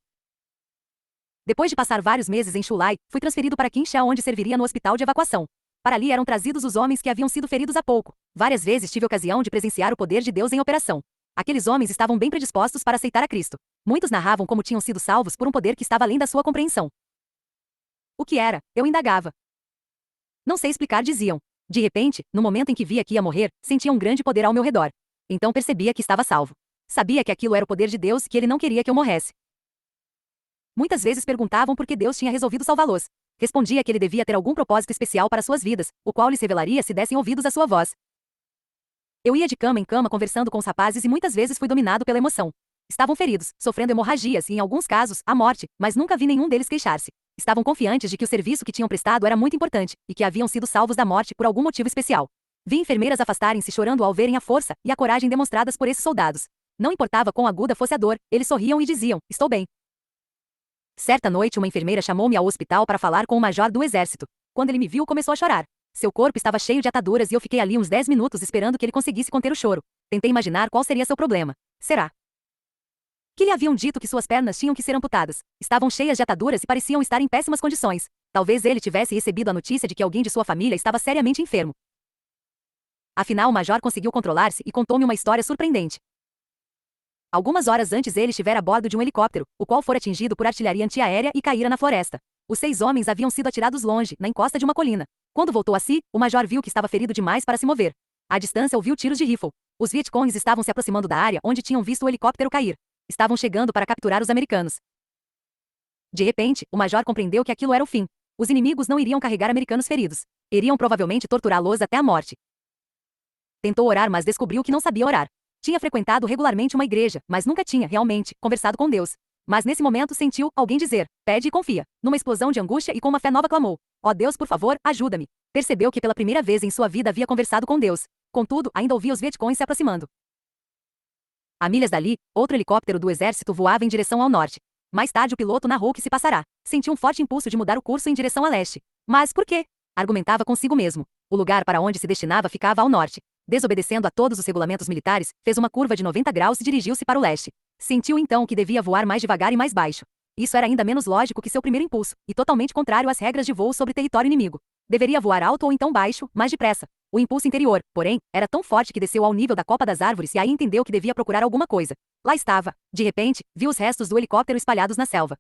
Depois de passar vários meses em Chulai, fui transferido para Quinsha, onde serviria no hospital de evacuação. Para ali eram trazidos os homens que haviam sido feridos há pouco. Várias vezes tive ocasião de presenciar o poder de Deus em operação. Aqueles homens estavam bem predispostos para aceitar a Cristo. Muitos narravam como tinham sido salvos por um poder que estava além da sua compreensão. O que era? Eu indagava. Não sei explicar, diziam. De repente, no momento em que via que ia morrer, sentia um grande poder ao meu redor. Então percebia que estava salvo. Sabia que aquilo era o poder de Deus e que ele não queria que eu morresse. Muitas vezes perguntavam por que Deus tinha resolvido salvá-los. Respondia que ele devia ter algum propósito especial para suas vidas, o qual lhes revelaria se dessem ouvidos à sua voz. Eu ia de cama em cama conversando com os rapazes e muitas vezes fui dominado pela emoção. Estavam feridos, sofrendo hemorragias e, em alguns casos, a morte, mas nunca vi nenhum deles queixar-se. Estavam confiantes de que o serviço que tinham prestado era muito importante e que haviam sido salvos da morte por algum motivo especial. Vi enfermeiras afastarem-se chorando ao verem a força e a coragem demonstradas por esses soldados. Não importava quão aguda fosse a dor, eles sorriam e diziam, estou bem. Certa noite uma enfermeira chamou-me ao hospital para falar com o major do exército. Quando ele me viu, começou a chorar. Seu corpo estava cheio de ataduras e eu fiquei ali uns 10 minutos esperando que ele conseguisse conter o choro. Tentei imaginar qual seria seu problema. Será que lhe haviam dito que suas pernas tinham que ser amputadas? Estavam cheias de ataduras e pareciam estar em péssimas condições. Talvez ele tivesse recebido a notícia de que alguém de sua família estava seriamente enfermo. Afinal, o major conseguiu controlar-se e contou-me uma história surpreendente. Algumas horas antes ele estivera a bordo de um helicóptero, o qual fora atingido por artilharia antiaérea e caíra na floresta. Os 6 homens haviam sido atirados longe, na encosta de uma colina. Quando voltou a si, o major viu que estava ferido demais para se mover. À distância ouviu tiros de rifle. Os Vietcongs estavam se aproximando da área onde tinham visto o helicóptero cair. Estavam chegando para capturar os americanos. De repente, o major compreendeu que aquilo era o fim. Os inimigos não iriam carregar americanos feridos. Iriam provavelmente torturá-los até a morte. Tentou orar, mas descobriu que não sabia orar. Tinha frequentado regularmente uma igreja, mas nunca tinha, realmente, conversado com Deus. Mas nesse momento sentiu alguém dizer, pede e confia. Numa explosão de angústia e com uma fé nova clamou, ó Deus, por favor, ajuda-me. Percebeu que pela primeira vez em sua vida havia conversado com Deus. Contudo, ainda ouvia os Vietcongs se aproximando. A milhas dali, outro helicóptero do exército voava em direção ao norte. Mais tarde o piloto narrou que se passará. Sentiu um forte impulso de mudar o curso em direção a leste. Mas por quê? Argumentava consigo mesmo. O lugar para onde se destinava ficava ao norte. Desobedecendo a todos os regulamentos militares, fez uma curva de 90 graus e dirigiu-se para o leste. Sentiu então que devia voar mais devagar e mais baixo. Isso era ainda menos lógico que seu primeiro impulso, e totalmente contrário às regras de voo sobre território inimigo. Deveria voar alto ou então baixo, mais depressa. o impulso interior, porém, era tão forte que desceu ao nível da copa das árvores e aí entendeu que devia procurar alguma coisa. Lá estava. De repente, viu os restos do helicóptero espalhados na selva.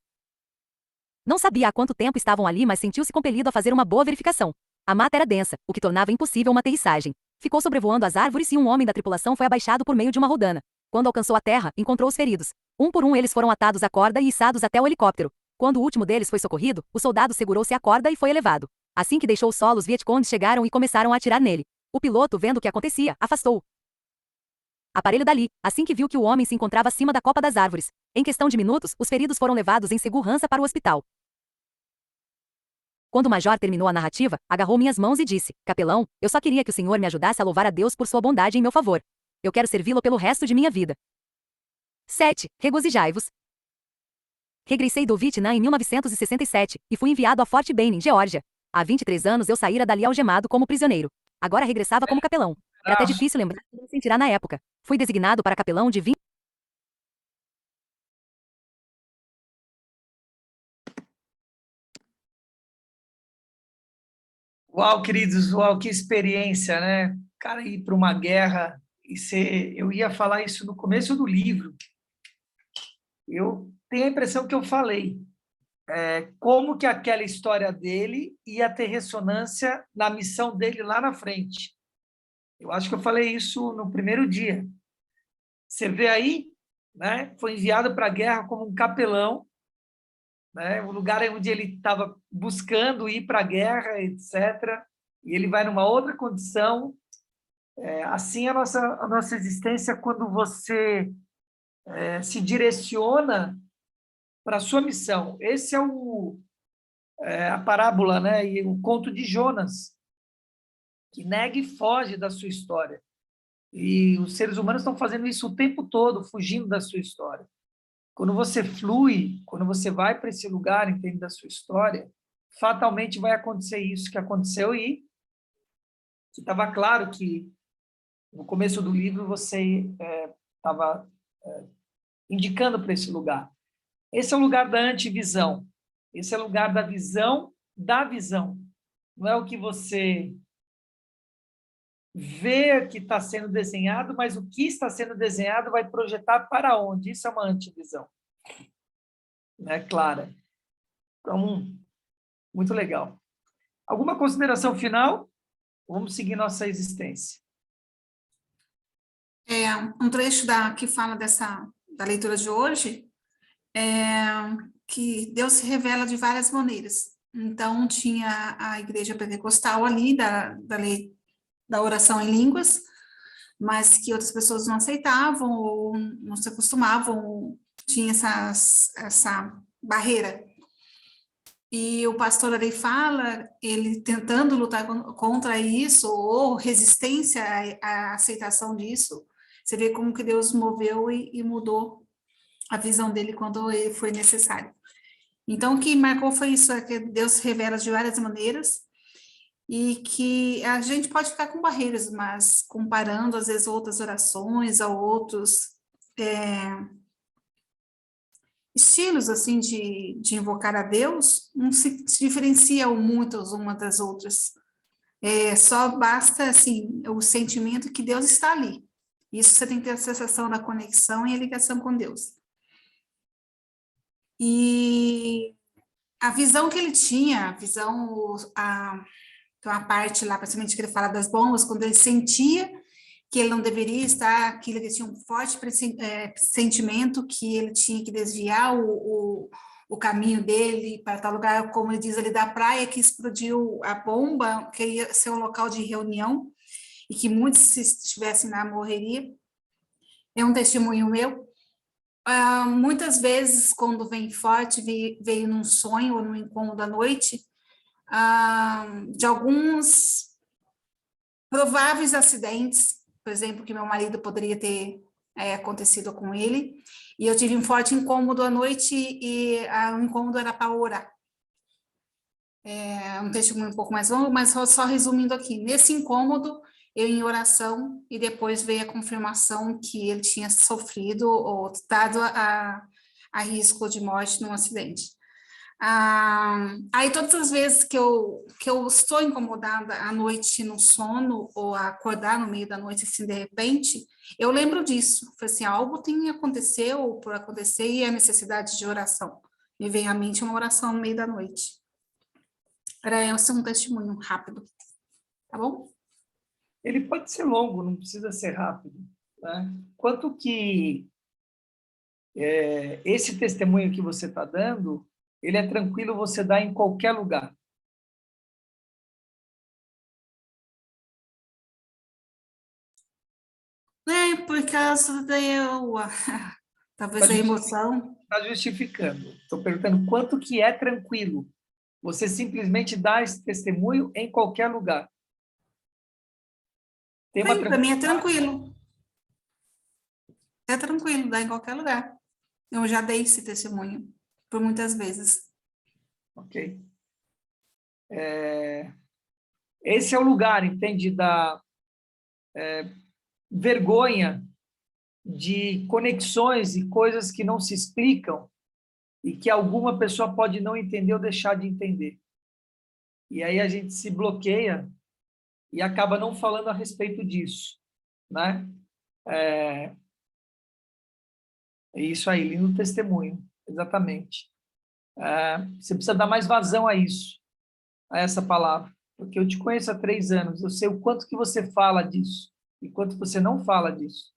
Não sabia há quanto tempo estavam ali, mas sentiu-se compelido a fazer uma boa verificação. A mata era densa, o que tornava impossível uma aterrissagem. Ficou sobrevoando as árvores e um homem da tripulação foi abaixado por meio de uma rodana. Quando alcançou a terra, encontrou os feridos. Um por um eles foram atados à corda e içados até o helicóptero. Quando o último deles foi socorrido, o soldado segurou-se à corda e foi elevado. Assim que deixou o solo, os Vietcongs chegaram e começaram a atirar nele. O piloto, vendo o que acontecia, afastou o aparelho dali, assim que viu que o homem se encontrava acima da copa das árvores. Em questão de minutos, os feridos foram levados em segurança para o hospital. Quando o major terminou a narrativa, agarrou minhas mãos e disse: Capelão, eu só queria que o senhor me ajudasse a louvar a Deus por sua bondade em meu favor. Eu quero servi-lo pelo resto de minha vida. 7. Regozijai-vos. Regressei do Vietnã em 1967 e fui enviado a Fort Benning, Geórgia. Há 23 anos eu saíra dali algemado como prisioneiro. Agora regressava como capelão. Era até difícil lembrar como me sentirá na época. Fui designado para capelão de 20. Uau, queridos, uau, que experiência, né? Cara, ir para uma guerra e ser... Eu ia falar isso no começo do livro. Eu tenho a impressão que eu falei. Como que aquela história dele ia ter ressonância na missão dele lá na frente. Eu acho que eu falei isso no primeiro dia. Você vê aí, né? Foi enviado para a guerra como um capelão, né? O lugar onde ele estava buscando ir para a guerra, etc. E ele vai numa outra condição. Assim, a nossa existência, quando você se direciona para a sua missão. Esse é a parábola, né? E o conto de Jonas, que nega e foge da sua história. E os seres humanos estão fazendo isso o tempo todo, fugindo da sua história. Quando você flui, quando você vai para esse lugar, entende, da sua história, fatalmente vai acontecer isso que aconteceu e que estava claro que no começo do livro você estava indicando para esse lugar. Esse é o lugar da antivisão. Esse é o lugar da visão da visão. Não é o que você vê que está sendo desenhado, mas o que está sendo desenhado vai projetar para onde. Isso é uma antivisão. Né, Clara? Então, muito legal. Alguma consideração final? Vamos seguir nossa existência. Um trecho que fala da leitura de hoje que Deus se revela de várias maneiras. Então, tinha a igreja pentecostal ali, da oração em línguas, mas que outras pessoas não aceitavam ou não se acostumavam, tinha essa barreira. E o pastor ali fala, ele tentando lutar contra isso, ou resistência à aceitação disso, você vê como que Deus moveu e mudou a visão dele quando foi necessário. Então, o que marcou foi isso, que Deus se revela de várias maneiras, e que a gente pode ficar com barreiras, mas comparando, às vezes, outras orações a outros estilos, assim, de invocar a Deus, não se diferenciam muito uma das outras. Só basta, assim, o sentimento que Deus está ali. Isso você tem que ter a sensação da conexão e a ligação com Deus. E a visão que ele tinha, então a parte lá, praticamente, que ele fala das bombas, quando ele sentia que ele não deveria estar, que ele tinha um forte sentimento que ele tinha que desviar o caminho dele para tal lugar, como ele diz ali, da praia que explodiu a bomba, que ia ser um local de reunião, e que muitos, se estivessem lá, morreria. É um testemunho meu. Muitas vezes, quando vem forte, veio num sonho ou num incômodo à noite, de alguns prováveis acidentes, por exemplo, que meu marido poderia ter acontecido com ele, e eu tive um forte incômodo à noite, e o incômodo era para orar. Um testemunho um pouco mais longo, mas só resumindo aqui, nesse incômodo, eu em oração, e depois veio a confirmação que ele tinha sofrido ou estado a risco de morte num acidente. Aí todas as vezes que eu estou incomodada à noite no sono ou a acordar no meio da noite assim de repente, eu lembro disso. Falei assim, algo tem aconteceu por acontecer e a necessidade de oração. Me vem à mente uma oração no meio da noite. Era esse um testemunho rápido, tá bom? Ele pode ser longo, não precisa ser rápido, né? Quanto que esse testemunho que você está dando, ele é tranquilo você dar em qualquer lugar. Por causa talvez a emoção. Está justificando. Estou perguntando quanto que é tranquilo você simplesmente dá esse testemunho em qualquer lugar. Para mim é tranquilo. É tranquilo, dá em qualquer lugar. Eu já dei esse testemunho por muitas vezes. Ok. Esse é o lugar, entende, da vergonha de conexões e coisas que não se explicam e que alguma pessoa pode não entender ou deixar de entender. E aí a gente se bloqueia e acaba não falando a respeito disso, né? É isso aí, lindo testemunho, exatamente. Você precisa dar mais vazão a isso, a essa palavra, porque eu te conheço há 3 anos, eu sei o quanto que você fala disso e quanto você não fala disso,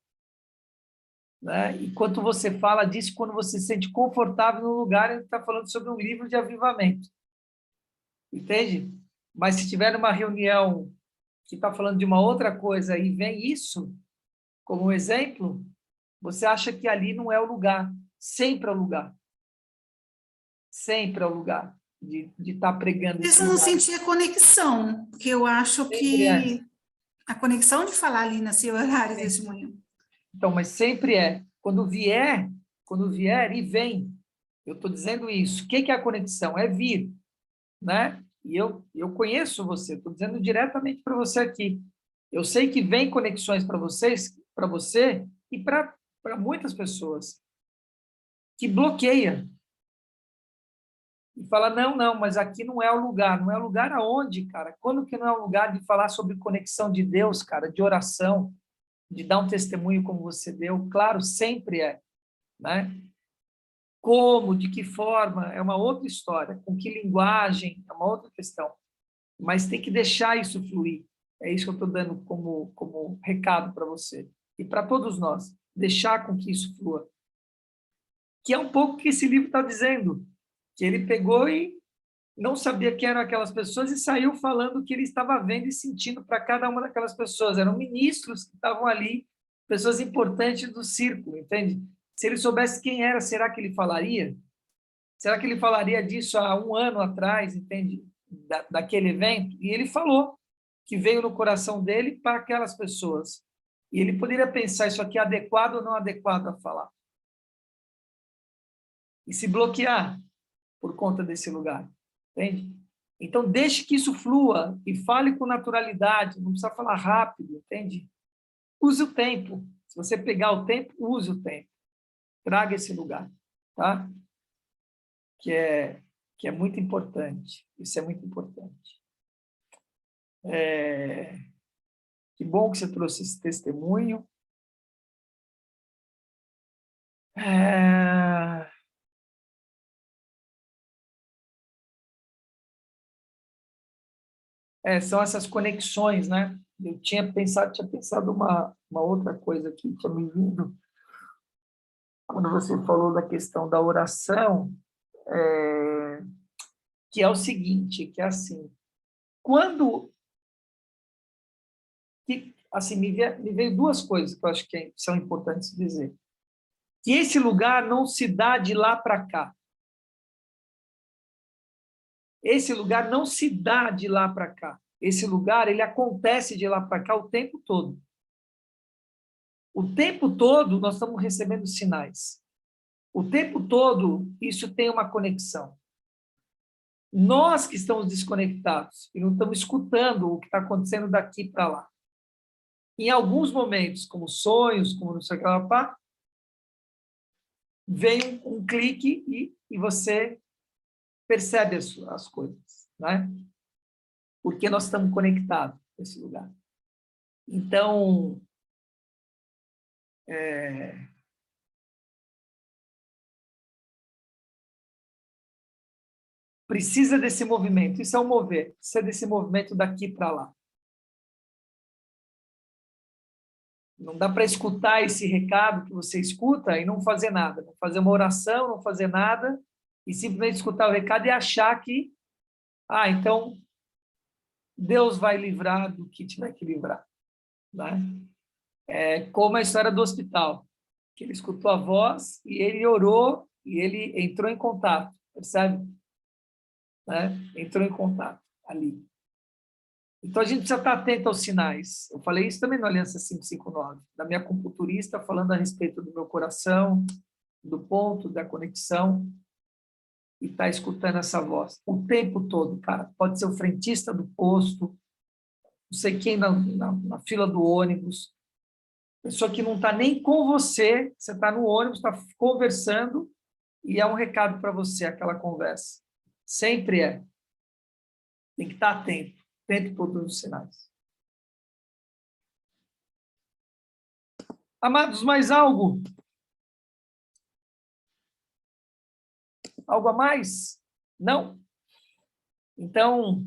né? E quanto você fala disso quando você se sente confortável no lugar e está falando sobre um livro de avivamento, entende? Mas se tiver numa reunião que está falando de uma outra coisa e vem isso como um exemplo, você acha que ali não é o lugar. Sempre é o lugar. Sempre é o lugar de estar pregando esse Isso eu não lugar. senti a conexão, porque eu acho que a conexão de falar ali nesse horário de testemunho. Então, mas sempre é. Quando vier e vem. Eu estou dizendo isso. O que é a conexão? É vir, né? E eu conheço você, estou dizendo diretamente para você aqui. Eu sei que vem conexões para você e para muitas pessoas que bloqueia e fala, não, mas aqui não é o lugar. Não é o lugar aonde, cara? Quando que não é o lugar de falar sobre conexão de Deus, cara, de oração, de dar um testemunho como você deu? Claro, sempre é, né? Como, de que forma, é uma outra história. Com que linguagem, é uma outra questão. Mas tem que deixar isso fluir. É isso que eu estou dando como recado para você. E para todos nós. Deixar com que isso flua. Que é um pouco o que esse livro está dizendo. Que ele pegou e não sabia quem eram aquelas pessoas e saiu falando o que ele estava vendo e sentindo para cada uma daquelas pessoas. Eram ministros que estavam ali, pessoas importantes do círculo, entende? Se ele soubesse quem era, será que ele falaria? Será que ele falaria disso há 1 ano atrás, entende? Daquele evento? E ele falou que veio no coração dele para aquelas pessoas. E ele poderia pensar isso aqui é adequado ou não adequado a falar. E se bloquear por conta desse lugar, entende? Então, deixe que isso flua e fale com naturalidade, não precisa falar rápido, entende? Use o tempo. Se você pegar o tempo, use o tempo. Traga esse lugar, tá? Que é muito importante. Isso é muito importante. Que bom que você trouxe esse testemunho. São essas conexões, né? Eu tinha pensado uma outra coisa aqui, tinha me vindo, quando você falou da questão da oração, que é o seguinte, que é assim, quando... assim, me veio 2 coisas que eu acho que são importantes dizer. Que esse lugar não se dá de lá para cá. Esse lugar não se dá de lá para cá. Esse lugar, ele acontece de lá para cá o tempo todo. O tempo todo nós estamos recebendo sinais. O tempo todo isso tem uma conexão. Nós que estamos desconectados e não estamos escutando o que está acontecendo daqui para lá. Em alguns momentos, como sonhos, como não sei o que lá, vem um clique e você percebe as coisas, né? Porque nós estamos conectados nesse lugar. Então, precisa desse movimento, isso é um mover, precisa desse movimento daqui para lá. Não dá para escutar esse recado que você escuta e não fazer nada, não fazer uma oração, não fazer nada, e simplesmente escutar o recado e achar que, então, Deus vai livrar do que tiver que livrar. Né? É como a história do hospital, que ele escutou a voz e ele orou e ele entrou em contato, percebe? Né? Entrou em contato ali. Então, a gente precisa estar atento aos sinais. Eu falei isso também no Aliança 559, da minha acupunturista, falando a respeito do meu coração, do ponto, da conexão, e está escutando essa voz o tempo todo, cara. Pode ser o frentista do posto, não sei quem na fila do ônibus, pessoa que não está nem com você, você está no ônibus, está conversando, e é um recado para você, aquela conversa. Sempre é. Tem que estar atento todos os sinais. Amados, mais algo? Algo a mais? Não? Então,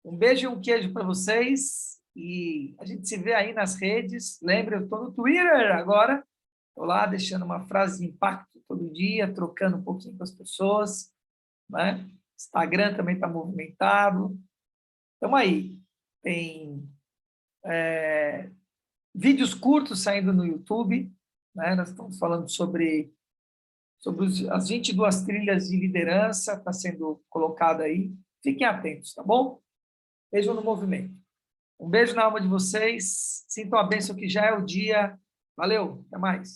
um beijo e um queijo para vocês, e a gente se vê aí nas redes. Lembre, eu estou no Twitter agora, estou lá deixando uma frase de impacto todo dia, trocando um pouquinho com as pessoas, né? Instagram também está movimentado. Estamos aí. Tem vídeos curtos saindo no YouTube, né? Nós estamos falando sobre as 22 trilhas de liderança, está sendo colocada aí. Fiquem atentos, tá bom? Beijo no movimento. Um beijo na alma de vocês. Sintam a bênção que já é o dia. Valeu, até mais.